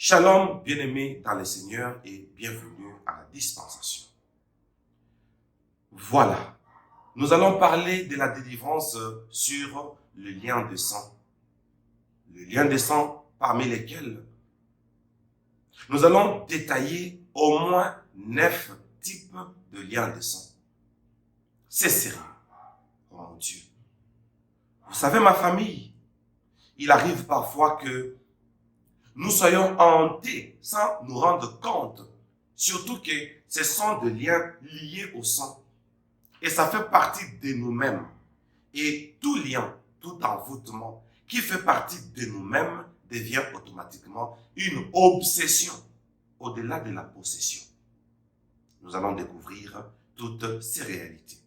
Shalom, bien-aimés dans le Seigneur et bienvenue à la dispensation. Voilà, nous allons parler de la délivrance sur le lien de sang. Le lien de sang parmi lesquels nous allons détailler au moins 9 types de liens de sang. C'est sérieux. Oh mon Dieu. Vous savez, ma famille, il arrive parfois que nous soyons hantés sans nous rendre compte, surtout que ce sont des liens liés au sang. Et ça fait partie de nous-mêmes. Et tout lien, tout envoûtement qui fait partie de nous-mêmes devient automatiquement une obsession au-delà de la possession. Nous allons découvrir toutes ces réalités.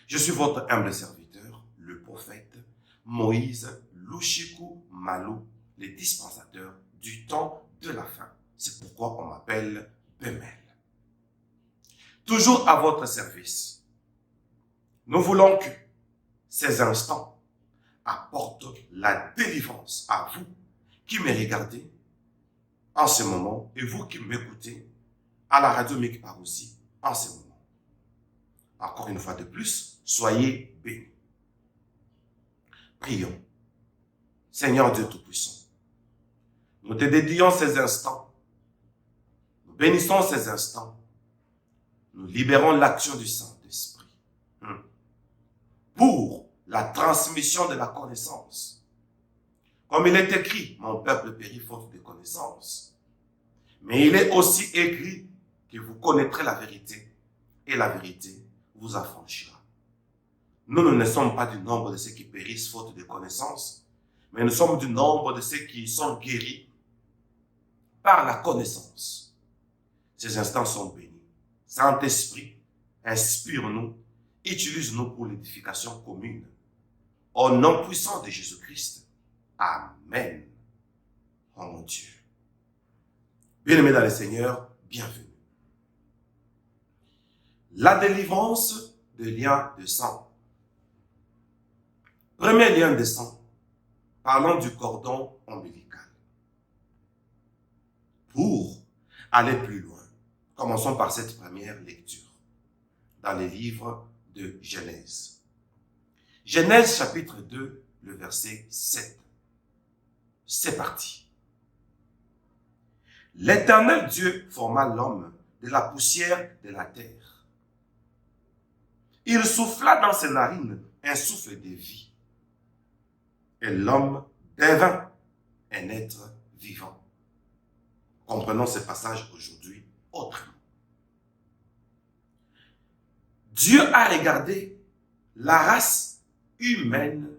Je suis votre humble serviteur, le prophète Moïse Louchikou Malou, le dispensateur du temps de la fin. C'est pourquoi on m'appelle Bemel. Toujours à votre service. Nous voulons que ces instants apportent la délivrance à vous qui me regardez en ce moment et vous qui m'écoutez à la radio Mikpar aussi en ce moment. Encore une fois de plus, soyez bénis. Prions. Seigneur Dieu Tout-Puissant, nous te dédions ces instants. Nous bénissons ces instants. Nous libérons l'action du Saint-Esprit pour la transmission de la connaissance. Comme il est écrit, mon peuple périt faute de connaissance. Mais il est aussi écrit que vous connaîtrez la vérité et la vérité vous affranchira. Nous ne sommes pas du nombre de ceux qui périssent faute de connaissance, mais nous sommes du nombre de ceux qui sont guéris par la connaissance. Ces instants sont bénis. Saint-Esprit, inspire-nous, utilise-nous pour l'édification commune. Au nom puissant de Jésus-Christ. Amen. Oh mon Dieu. Bien-aimés dans le Seigneur, bienvenue. La délivrance de liens de sang. Premier lien de sang. Parlons du cordon ombilical. Pour aller plus loin, commençons par cette première lecture dans les livres de Genèse. Genèse chapitre 2, le verset 7. C'est parti. L'Éternel Dieu forma l'homme de la poussière de la terre. Il souffla dans ses narines un souffle de vie. Et l'homme devint un être vivant. Comprenons ce passage aujourd'hui autrement. Dieu a regardé la race humaine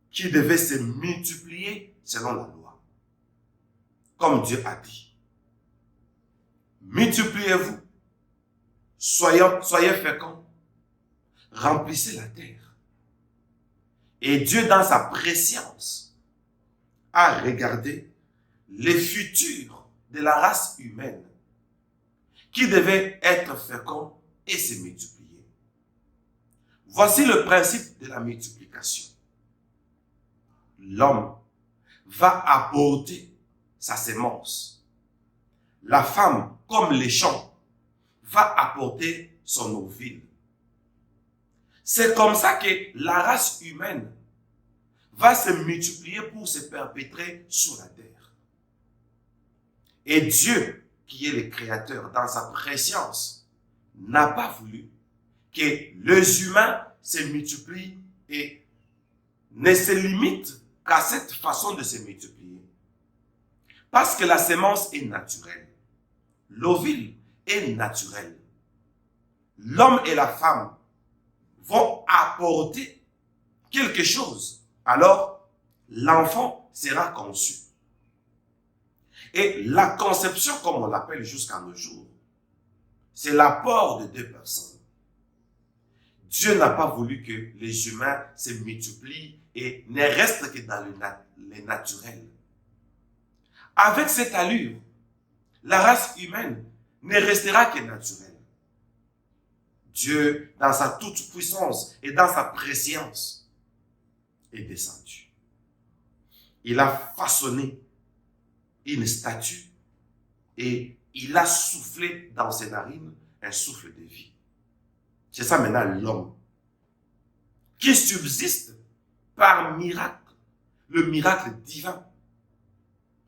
qui devait se multiplier selon la loi. Comme Dieu a dit, multipliez-vous, soyez féconds, remplissez la terre. Et Dieu, dans sa préscience, a regardé les futurs de la race humaine qui devaient être féconds et se multiplier. Voici le principe de la multiplication. L'homme va apporter sa sémence. La femme, comme les champs, va apporter son ovule. C'est comme ça que la race humaine va se multiplier pour se perpétrer sur la terre. Et Dieu, qui est le Créateur dans sa préscience, n'a pas voulu que les humains se multiplient et ne se limitent qu'à cette façon de se multiplier. Parce que la sémence est naturelle. L'ovule est naturel. L'homme et la femme vont apporter quelque chose. Alors, l'enfant sera conçu. Et la conception, comme on l'appelle jusqu'à nos jours, c'est l'apport de deux personnes. Dieu n'a pas voulu que les humains se multiplient et ne restent que dans le naturel. Avec cette allure, la race humaine ne restera que naturelle. Dieu, dans sa toute-puissance et dans sa préscience, est descendu. Il a façonné une statue et il a soufflé dans ses narines un souffle de vie. C'est ça maintenant l'homme qui subsiste par miracle, le miracle divin.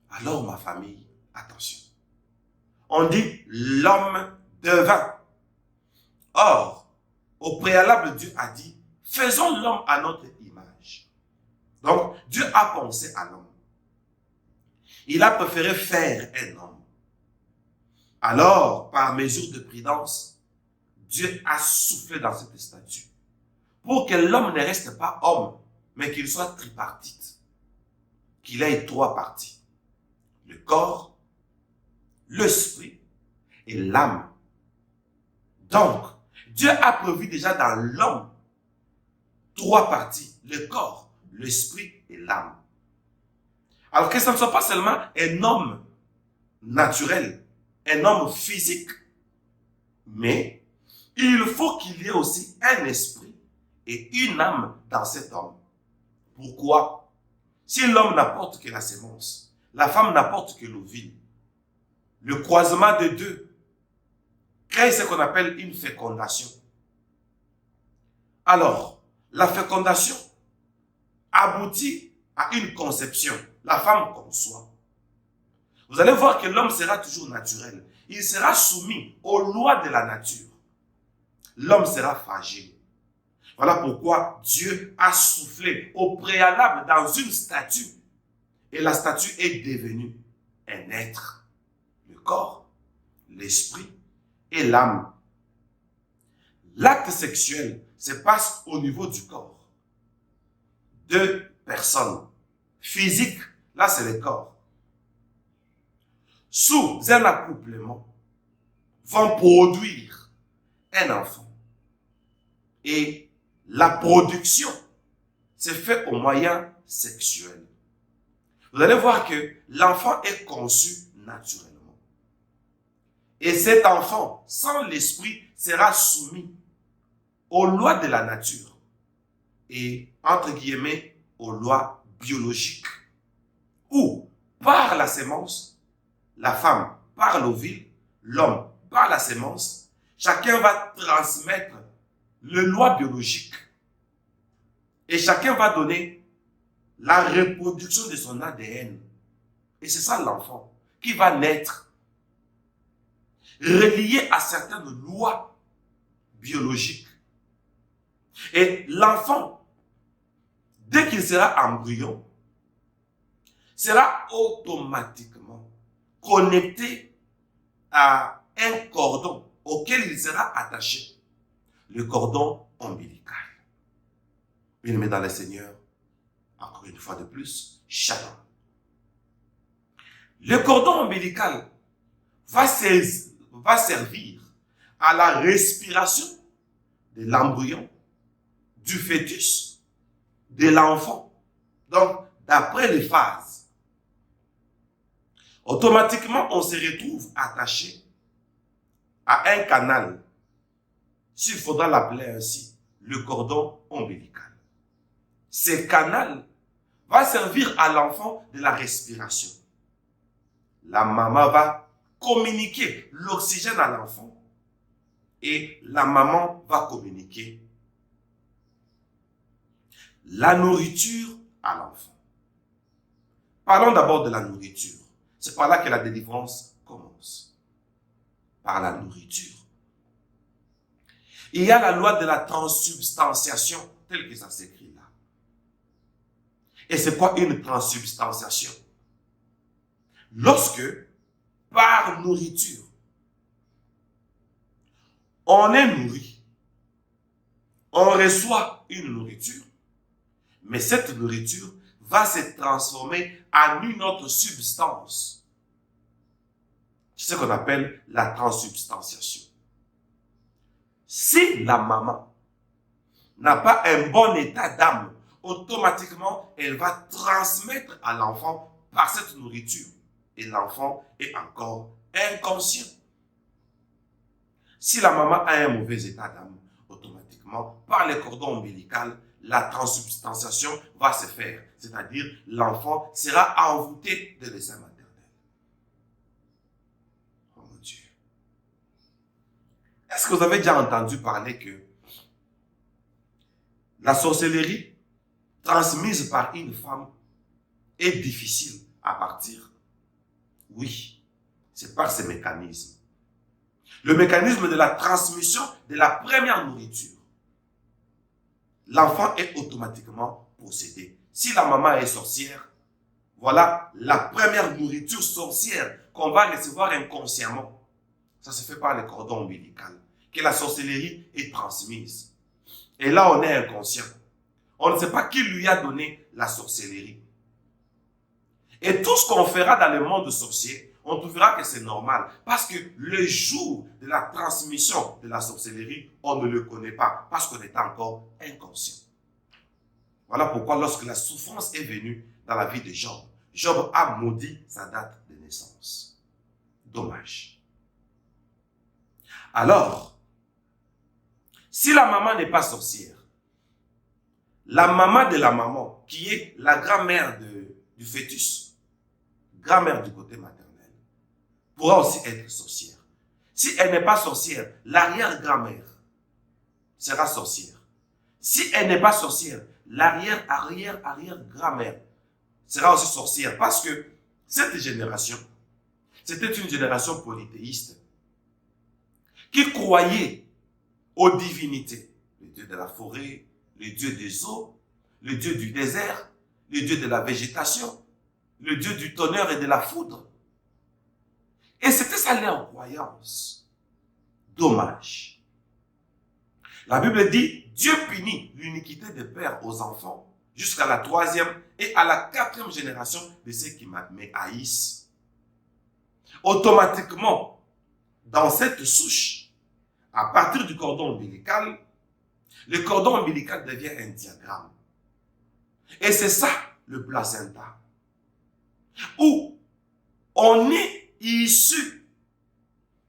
Alors ma famille, attention. On dit l'homme devint. Or, au préalable, Dieu a dit, faisons l'homme à notre image. Donc, Dieu a pensé à l'homme. Il a préféré faire un homme. Alors, par mesure de prudence, Dieu a soufflé dans cette statue pour que l'homme ne reste pas homme, mais qu'il soit tripartite, qu'il ait 3 parties. Le corps, l'esprit et l'âme. Donc, Dieu a prévu déjà dans l'homme 3 parties, le corps, l'esprit et l'âme. Alors que ce ne soit pas seulement un homme naturel, un homme physique, mais il faut qu'il y ait aussi un esprit et une âme dans cet homme. Pourquoi? Si l'homme n'apporte que la sémence, la femme n'apporte que l'ovule, le croisement de deux crée ce qu'on appelle une fécondation. Alors, la fécondation aboutit à une conception. La femme conçoit. Vous allez voir que l'homme sera toujours naturel. Il sera soumis aux lois de la nature. L'homme sera fragile. Voilà pourquoi Dieu a soufflé au préalable dans une statue. Et la statue est devenue un être. Le corps, l'esprit et l'âme. L'acte sexuel se passe au niveau du corps. 2 personnes physiques, là c'est le corps, sous un accouplement, vont produire un enfant. Et la production se fait au moyen sexuel. Vous allez voir que l'enfant est conçu naturellement. Et cet enfant, sans l'esprit, sera soumis aux lois de la nature et, entre guillemets, aux lois biologiques. Ou, par la sémence, la femme par l'ovule, l'homme par la sémence, chacun va transmettre les lois biologiques. Et chacun va donner la reproduction de son ADN. Et c'est ça l'enfant qui va naître, relié à certaines lois biologiques. Et l'enfant, dès qu'il sera embryon, sera automatiquement connecté à un cordon auquel il sera attaché, le cordon ombilical. Bien-aimés dans le Seigneur, encore une fois de plus, shalom. Le cordon ombilical va servir à la respiration de l'embryon, du fœtus, de l'enfant. Donc, d'après les phases, automatiquement, on se retrouve attaché à un canal, s'il faudra l'appeler ainsi, le cordon ombilical. Ce canal va servir à l'enfant de la respiration. La maman va communiquer l'oxygène à l'enfant et la maman va communiquer la nourriture à l'enfant. Parlons d'abord de la nourriture. C'est par là que la délivrance commence. Par la nourriture. Il y a la loi de la transsubstantiation, telle que ça s'écrit là. Et c'est quoi une transsubstantiation? Lorsque, par nourriture, on est nourri, on reçoit une nourriture, mais cette nourriture va se transformer en une autre substance. C'est ce qu'on appelle la transsubstantiation. Si la maman n'a pas un bon état d'âme, automatiquement, elle va transmettre à l'enfant par cette nourriture. Et l'enfant est encore inconscient. Si la maman a un mauvais état d'âme, automatiquement, par le cordon ombilical, la transsubstantiation va se faire. C'est-à-dire, l'enfant sera envoûté de l'essai maternel. Est-ce que vous avez déjà entendu parler que la sorcellerie transmise par une femme est difficile à partir? Oui, c'est par ces mécanismes. Le mécanisme de la transmission de la première nourriture. L'enfant est automatiquement possédé. Si la maman est sorcière, voilà la première nourriture sorcière qu'on va recevoir inconsciemment. Ça se fait par le cordon ombilical, que la sorcellerie est transmise. Et là, on est inconscient. On ne sait pas qui lui a donné la sorcellerie. Et tout ce qu'on fera dans le monde sorcier, on trouvera que c'est normal. Parce que le jour de la transmission de la sorcellerie, on ne le connaît pas. Parce qu'on est encore inconscient. Voilà pourquoi lorsque la souffrance est venue dans la vie de Job, Job a maudit sa date de naissance. Dommage. Alors, si la maman n'est pas sorcière, la maman de la maman, qui est la grand-mère du fœtus, grand-mère du côté maternel, pourra aussi être sorcière. Si elle n'est pas sorcière, l'arrière-grand-mère sera sorcière. Si elle n'est pas sorcière, l'arrière-arrière-arrière-grand-mère sera aussi sorcière. Parce que cette génération, c'était une génération polythéiste qui croyait aux divinités. Le Dieu de la forêt, le Dieu des eaux, le Dieu du désert, le Dieu de la végétation, le Dieu du tonnerre et de la foudre. Et c'était ça leur croyance. Dommage. La Bible dit, Dieu punit l'iniquité des pères aux enfants jusqu'à la 3e et à la 4e génération de ceux qui m'haïssent. Automatiquement, dans cette souche, à partir du cordon ombilical, le cordon ombilical devient un diagramme. Et c'est ça le placenta. Où on est issu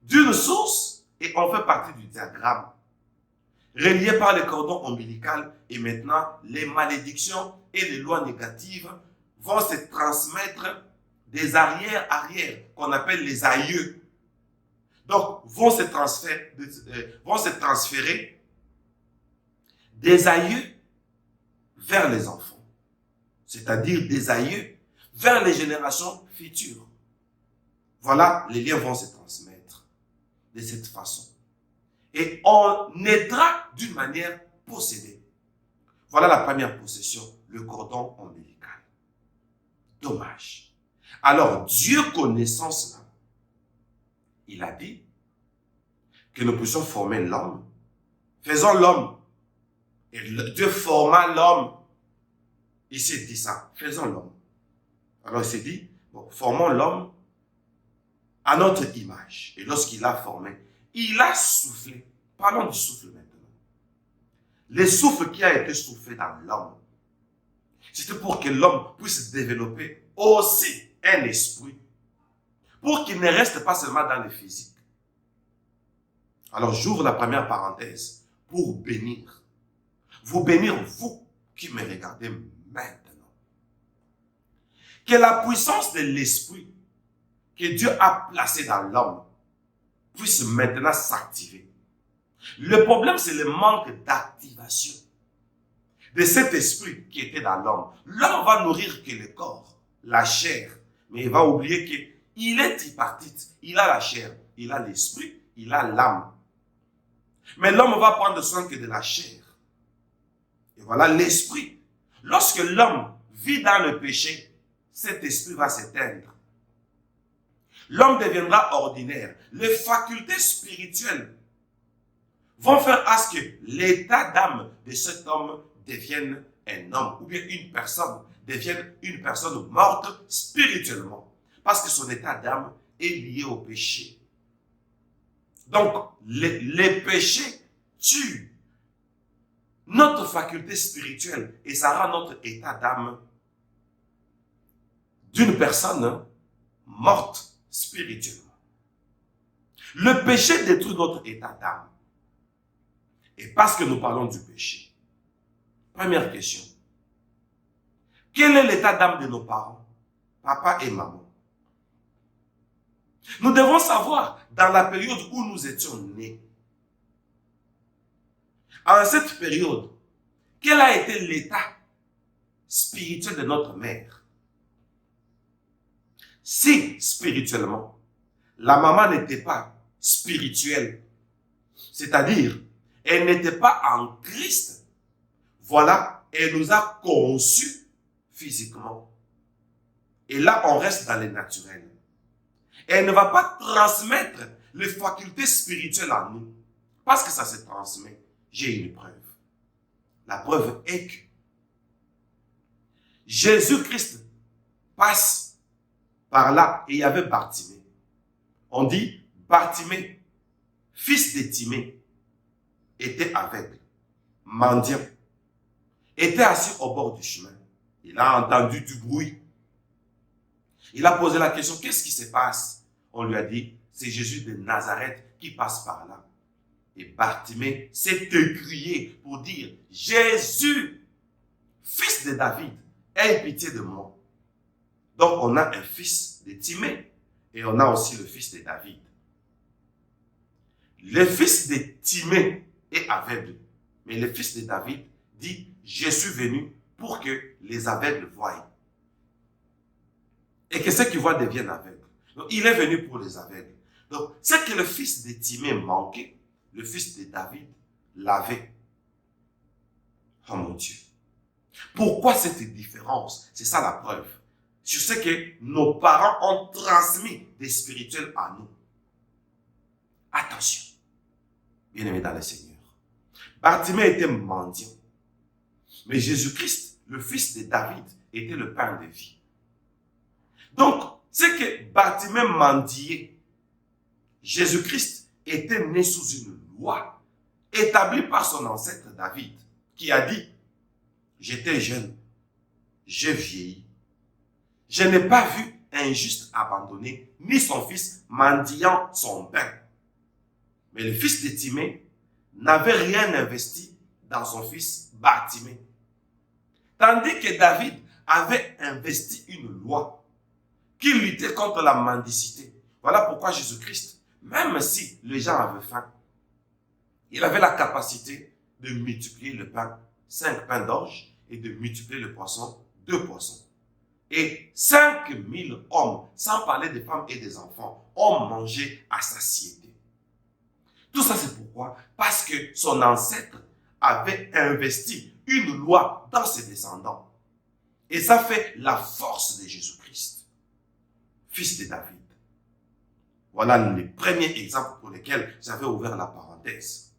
d'une source et on fait partie du diagramme. Relié par le cordon ombilical, et maintenant les malédictions et les lois négatives vont se transmettre des arrière-arrière qu'on appelle les aïeux. Donc vont se transférer des aïeux vers les enfants, c'est-à-dire des aïeux vers les générations futures. Voilà, les liens vont se transmettre de cette façon. Et on naîtra d'une manière possédée. Voilà la première possession, le cordon ombilical. Dommage. Alors, Dieu connaissant cela, il a dit que nous puissions former l'homme. Faisons l'homme. Et Dieu forma l'homme. Il s'est dit ça. Faisons l'homme. Alors il s'est dit, bon, formons l'homme à notre image. Et lorsqu'il a formé, il a soufflé. Parlons du souffle maintenant. Le souffle qui a été soufflé dans l'homme, c'était pour que l'homme puisse développer aussi un esprit. Pour qu'il ne reste pas seulement dans le physique. Alors j'ouvre la première parenthèse pour bénir. Vous bénir, vous qui me regardez maintenant. Que la puissance de l'esprit que Dieu a placé dans l'homme puisse maintenant s'activer. Le problème, c'est le manque d'activation de cet esprit qui était dans l'homme. L'homme va nourrir que le corps, la chair, mais il va oublier qu'il est tripartite. Il a la chair, il a l'esprit, il a l'âme. Mais l'homme va prendre soin que de la chair. Et voilà l'esprit. Lorsque l'homme vit dans le péché, cet esprit va s'éteindre. L'homme deviendra ordinaire. Les facultés spirituelles vont faire à ce que l'état d'âme de cet homme devienne un homme, ou bien une personne devienne une personne morte spirituellement. Parce que son état d'âme est lié au péché. Donc, les péchés tuent notre faculté spirituelle et ça rend notre état d'âme d'une personne morte spirituellement. Le péché détruit notre état d'âme. Et parce que nous parlons du péché, première question. Quel est l'état d'âme de nos parents, papa et maman? Nous devons savoir, dans la période où nous étions nés, En cette période, quel a été l'état spirituel de notre mère? Si, spirituellement, la maman n'était pas spirituelle, c'est-à-dire, elle n'était pas en Christ, voilà, elle nous a conçus physiquement. Et là, on reste dans le naturel. Elle ne va pas transmettre les facultés spirituelles à nous, parce que ça se transmet. J'ai une preuve. La preuve est que Jésus-Christ passe par là et il y avait Bartimée. On dit Bartimée, fils de Timée, était aveugle, mendiant, était assis au bord du chemin. Il a entendu du bruit. Il a posé la question, qu'est-ce qui se passe? On lui a dit, c'est Jésus de Nazareth qui passe par là. Et Bartimée s'est écrié pour dire, Jésus, fils de David, aie pitié de moi. Donc on a un fils de Timée et on a aussi le fils de David. Le fils de Timée est aveugle, mais le fils de David dit, je suis venu pour que les aveugles voient. Et que ceux qui voient deviennent aveugles. Donc il est venu pour les aveugles. Donc ce que le fils de Timée manquait, le fils de David l'avait. Oh mon Dieu. Pourquoi cette différence? C'est ça la preuve. Sur ce que nos parents ont transmis des spirituels à nous. Attention, bien-aimés dans le Seigneur. Bartimée était mendiant. Mais Jésus-Christ, le fils de David, était le pain de vie. Donc, c'est que Bartimée mendiait. Jésus-Christ était né sous une loi établie par son ancêtre David, qui a dit, j'étais jeune, j'ai vieilli. Je n'ai pas vu un juste abandonné, ni son fils mendiant son pain. Mais le fils de Timée n'avait rien investi dans son fils Bartimée. Tandis que David avait investi une loi qui luttait contre la mendicité. Voilà pourquoi Jésus-Christ, même si les gens avaient faim, il avait la capacité de multiplier le pain, 5 pains d'orge, et de multiplier le poisson, 2 poissons. Et 5000 hommes, sans parler des femmes et des enfants, ont mangé à satiété. Tout ça, c'est pourquoi? Parce que son ancêtre avait investi une loi dans ses descendants. Et ça fait la force de Jésus-Christ, fils de David. Voilà les premiers exemples pour lesquels j'avais ouvert la parenthèse.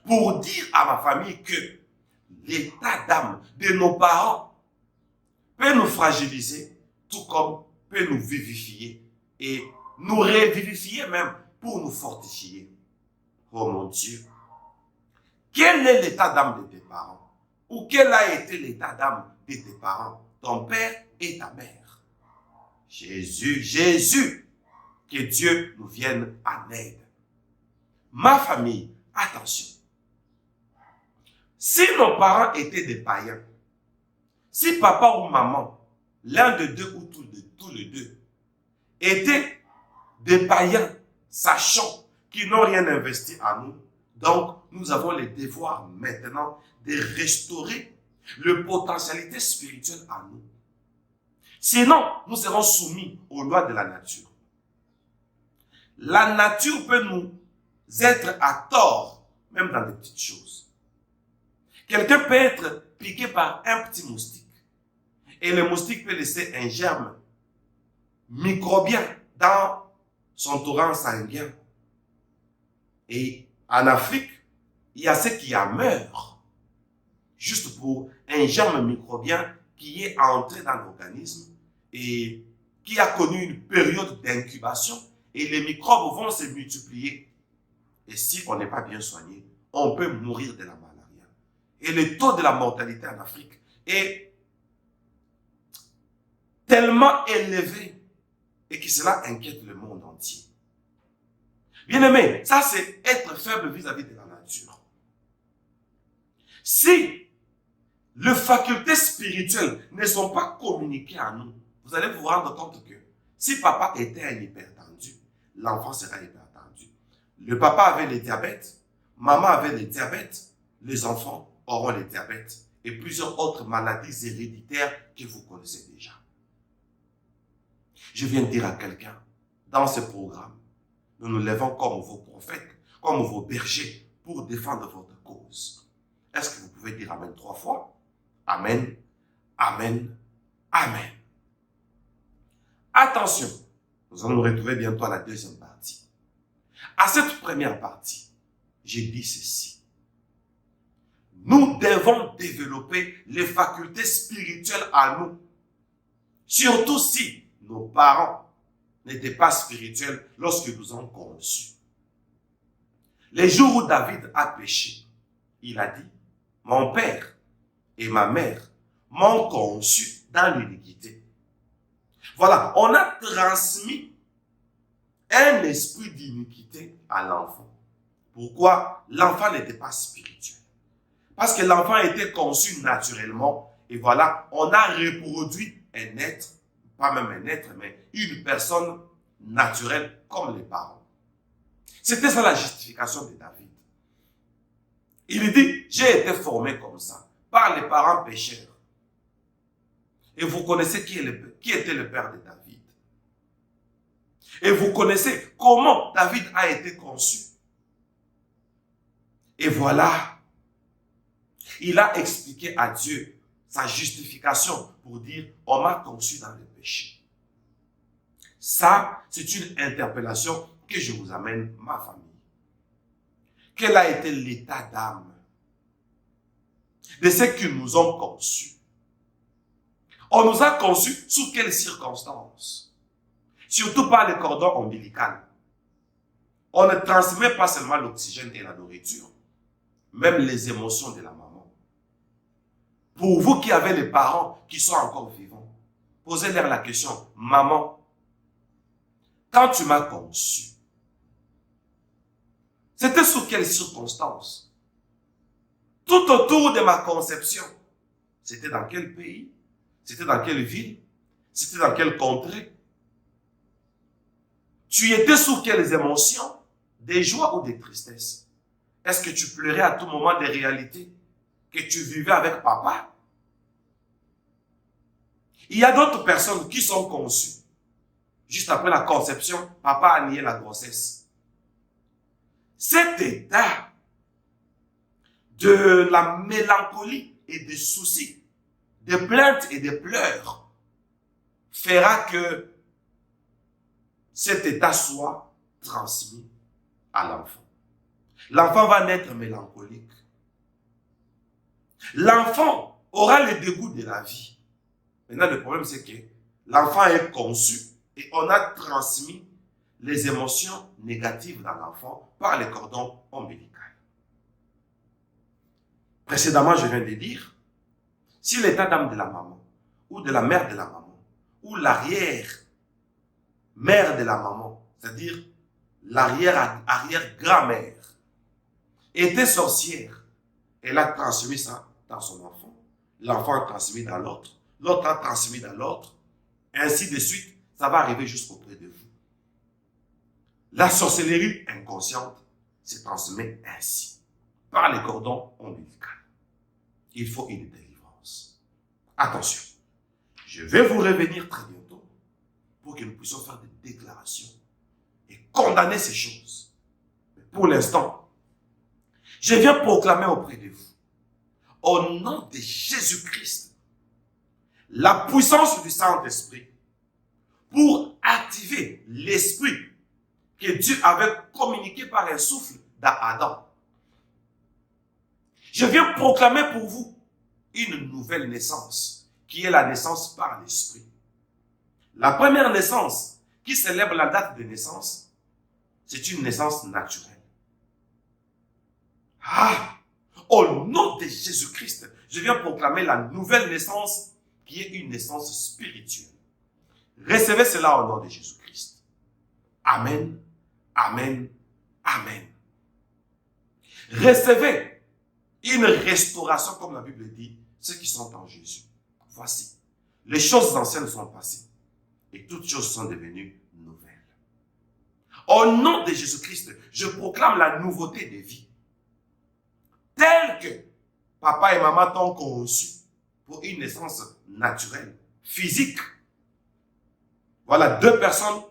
Pour dire à ma famille que l'état d'âme de nos parents peut nous fragiliser, tout comme peut nous vivifier et nous revivifier même pour nous fortifier. Oh mon Dieu, quel est l'état d'âme de tes parents? Ou quel a été l'état d'âme de tes parents, ton père et ta mère? Jésus, que Dieu nous vienne en aide. Ma famille, attention. Si nos parents étaient des païens, si papa ou maman, l'un de deux ou tous les deux, étaient des païens, sachant qu'ils n'ont rien investi à nous, donc nous avons le devoir maintenant de restaurer la potentialité spirituelle à nous. Sinon, nous serons soumis aux lois de la nature. La nature peut nous être à tort, même dans des petites choses. Quelqu'un peut être piqué par un petit moustique. Et le moustique peut laisser un germe microbien dans son torrent sanguin. Et en Afrique, il y a ceux qui en meurent juste pour un germe microbien qui est entré dans l'organisme et qui a connu une période d'incubation et les microbes vont se multiplier. Et si on n'est pas bien soigné, on peut mourir de la malaria. Et le taux de la mortalité en Afrique est tellement élevé et que cela inquiète le monde entier. Bien-aimé, ça c'est être faible vis-à-vis de la nature. Si les facultés spirituelles ne sont pas communiquées à nous, vous allez vous rendre compte que si papa était un hypertendu, l'enfant sera hypertendu. Le papa avait le diabète, maman avait le diabète, les enfants auront le diabète et plusieurs autres maladies héréditaires que vous connaissez déjà. Je viens de dire à quelqu'un, dans ce programme, nous nous levons comme vos prophètes, comme vos bergers, pour défendre votre cause. Est-ce que vous pouvez dire Amen 3 fois? Amen, Amen, Amen. Attention, nous allons nous retrouver bientôt à la deuxième partie. À cette première partie, j'ai dit ceci. Nous devons développer les facultés spirituelles à nous. Surtout si nos parents n'étaient pas spirituels lorsque nous avons conçus. Les jours où David a péché, il a dit, mon père et ma mère m'ont conçu dans l'iniquité. Voilà, on a transmis un esprit d'iniquité à l'enfant. Pourquoi? L'enfant n'était pas spirituel. Parce que l'enfant était conçu naturellement. Et voilà, on a reproduit un être, pas même un être, mais une personne naturelle comme les parents. C'était ça la justification de David. Il dit, j'ai été formé comme ça, par les parents pécheurs. Et vous connaissez qui était le père de David. Et vous connaissez comment David a été conçu. Et voilà, il a expliqué à Dieu sa justification pour dire, on m'a conçu dans le péché. Ça, c'est une interpellation que je vous amène, ma famille. Quel a été l'état d'âme de ceux qui nous ont conçus? On nous a conçus sous quelles circonstances? Surtout par le cordon ombilical. On ne transmet pas seulement l'oxygène et la nourriture, même les émotions de la maman. Pour vous qui avez les parents qui sont encore vivants, posez-leur la question, maman, quand tu m'as conçu, c'était sous quelles circonstances? Tout autour de ma conception, c'était dans quel pays? C'était dans quelle ville? C'était dans quelle contrée? Tu étais sous quelles émotions? Des joies ou des tristesses? Est-ce que tu pleurais à tout moment des réalités que tu vivais avec papa? Il y a d'autres personnes qui sont conçues. Juste après la conception, papa a nié la grossesse. Cet état de la mélancolie et des soucis, des plaintes et des pleurs, fera que cet état soit transmis à l'enfant. L'enfant va naître mélancolique. L'enfant aura le dégoût de la vie. Maintenant, le problème, c'est que l'enfant est conçu et on a transmis les émotions négatives dans l'enfant par les cordons ombilicaux. Précédemment, je viens de dire, si l'état d'âme de la maman, ou de la mère de la maman, ou l'arrière-mère de la maman, c'est-à-dire l'arrière-grand-mère, était sorcière, elle a transmis ça dans son enfant. L'enfant a transmis dans l'autre, l'autre a transmis dans l'autre, ainsi de suite, ça va arriver jusqu'auprès de vous. La sorcellerie inconsciente se transmet ainsi, par les cordons ombilicaux. Il faut une délivrance. Attention, je vais vous revenir très bientôt pour que nous puissions faire des déclarations et condamner ces choses. Mais pour l'instant, je viens proclamer auprès de vous, au nom de Jésus-Christ, la puissance du Saint-Esprit pour activer l'esprit que Dieu avait communiqué par un souffle d'Adam. Je viens proclamer pour vous une nouvelle naissance, qui est la naissance par l'esprit. La première naissance, qui célèbre la date de naissance, c'est une naissance naturelle. Au nom de Jésus-Christ, je viens proclamer la nouvelle naissance, qui est une naissance spirituelle. Recevez cela au nom de Jésus-Christ. Amen, amen, amen. Recevez une restauration, comme la Bible dit, ceux qui sont en Jésus. Voici, les choses anciennes sont passées et toutes choses sont devenues nouvelles. Au nom de Jésus-Christ, je proclame la nouveauté des vies. tel que papa et maman t'ont conçu pour une naissance naturelle, physique. Voilà deux personnes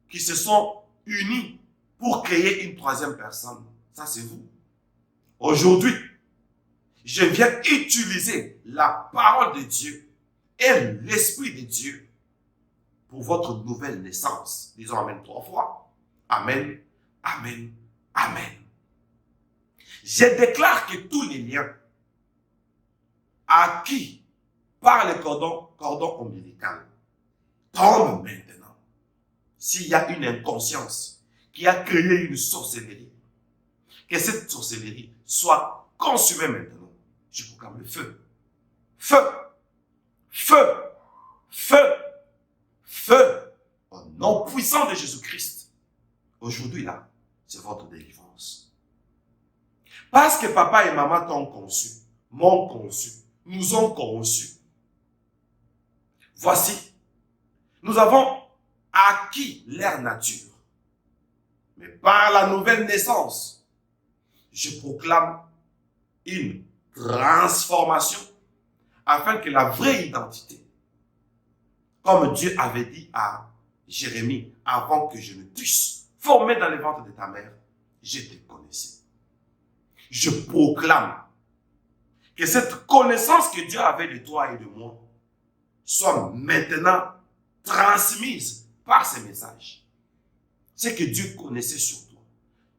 qui se sont unies pour créer une troisième personne. Ça, c'est vous. Aujourd'hui, je viens utiliser la parole de Dieu et l'Esprit de Dieu pour votre nouvelle naissance. Disons Amen 3 fois. Amen, Amen, Amen. Je déclare que tous les liens acquis par le cordon ombilical tombent maintenant. S'il y a une inconscience qui a créé une sorcellerie, que cette sorcellerie soit consumée maintenant. Je proclame le feu. Feu, feu, feu, feu, au nom puissant de Jésus-Christ. Aujourd'hui, là, c'est votre délivrance. Parce que papa et maman t'ont conçu, m'ont conçu, nous ont conçus. Voici, nous avons acquis leur nature. Mais par la nouvelle naissance, je proclame une transformation afin que la vraie identité, comme Dieu avait dit à Jérémie, avant que je ne t'eusse formé dans le ventre de ta mère, je te connaissais. Je proclame que cette connaissance que Dieu avait de toi et de moi soit maintenant transmise par ces messages. C'est que Dieu connaissait sur toi.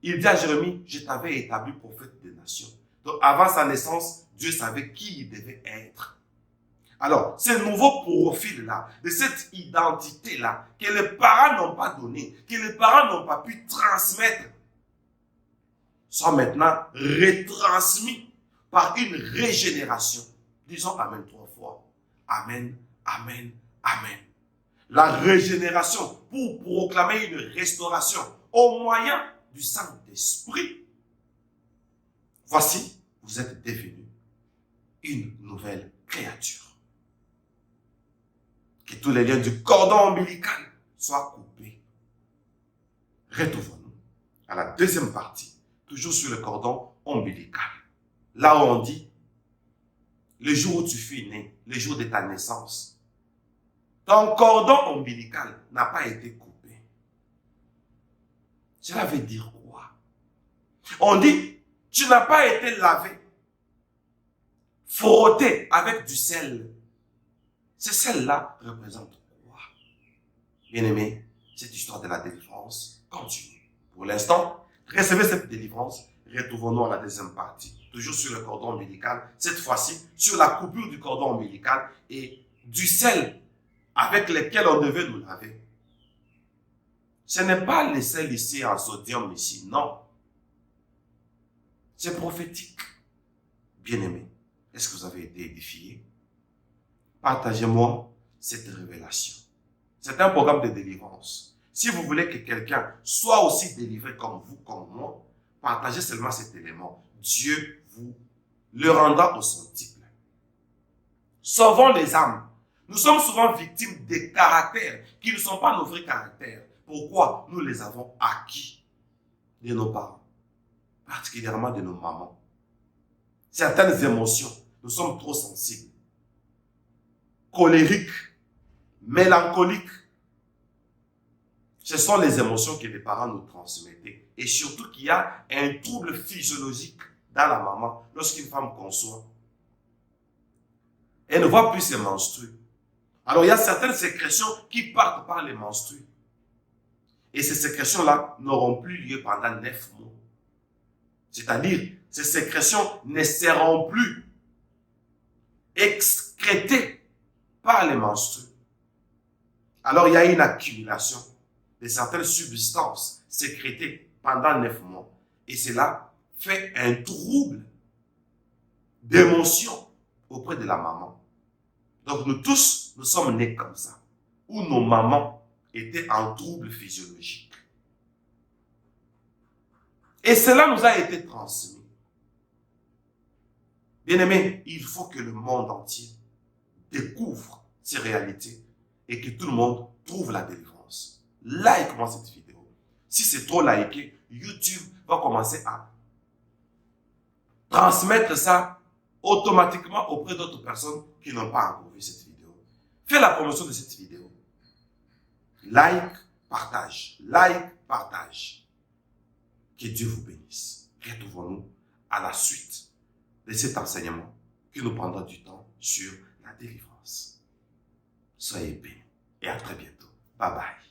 Il dit à Jérémie, je t'avais établi prophète des nations. Donc avant sa naissance, Dieu savait qui il devait être. Alors, ce nouveau profil-là, de cette identité-là, que les parents n'ont pas donné, que les parents n'ont pas pu transmettre, sont maintenant retransmis par une régénération. Disons Amen 3 fois. Amen, Amen, Amen. La régénération pour proclamer une restauration au moyen du Saint-Esprit. Voici, vous êtes devenu une nouvelle créature. Que tous les liens du cordon ombilical soient coupés. Retrouvons-nous à la deuxième partie, toujours sur le cordon ombilical. Là où on dit, le jour où tu fus né, le jour de ta naissance, ton cordon ombilical n'a pas été coupé. Cela veut dire quoi? On dit, tu n'as pas été lavé, frotté avec du sel. Ce sel-là représente quoi? Bien-aimé, cette histoire de la délivrance continue. Pour l'instant, recevez cette délivrance. Retrouvons-nous à la deuxième partie. Toujours sur le cordon ombilical. Cette fois-ci, sur la coupure du cordon ombilical et du sel avec lequel on devait nous laver. Ce n'est pas le sel ici en sodium ici, non. C'est prophétique. Bien-aimé, est-ce que vous avez été édifié? Partagez-moi cette révélation. C'est un programme de délivrance. Si vous voulez que quelqu'un soit aussi délivré comme vous, comme moi, partagez seulement cet élément. Dieu vous le rendra au centuple. Sauvons les âmes. Nous sommes souvent victimes des caractères qui ne sont pas nos vrais caractères. Pourquoi? Nous les avons acquis de nos parents, particulièrement de nos mamans. Certaines émotions, nous sommes trop sensibles. Colériques, mélancoliques. Ce sont les émotions que les parents nous transmettaient. Et surtout qu'il y a un trouble physiologique dans la maman lorsqu'une femme conçoit. Elle ne voit plus ses menstrues. Alors il y a certaines sécrétions qui partent par les menstrues. Et ces sécrétions-là n'auront plus lieu pendant 9 mois. C'est-à-dire, ces sécrétions ne seront plus excrétées par les menstrues. Alors il y a une accumulation de certaines substances sécrétées pendant 9 mois. Et cela fait un trouble d'émotion auprès de la maman. Donc nous tous, nous sommes nés comme ça, où nos mamans étaient en trouble physiologique. Et cela nous a été transmis. Bien-aimés, il faut que le monde entier découvre ces réalités et que tout le monde trouve la délivrance. Like-moi cette vidéo. Si c'est trop liké, YouTube va commencer à transmettre ça automatiquement auprès d'autres personnes qui n'ont pas encore vu cette vidéo. Fais la promotion de cette vidéo. Like, partage. Like, partage. Que Dieu vous bénisse. Retrouvons-nous à la suite de cet enseignement qui nous prendra du temps sur la délivrance. Soyez bénis et à très bientôt. Bye bye.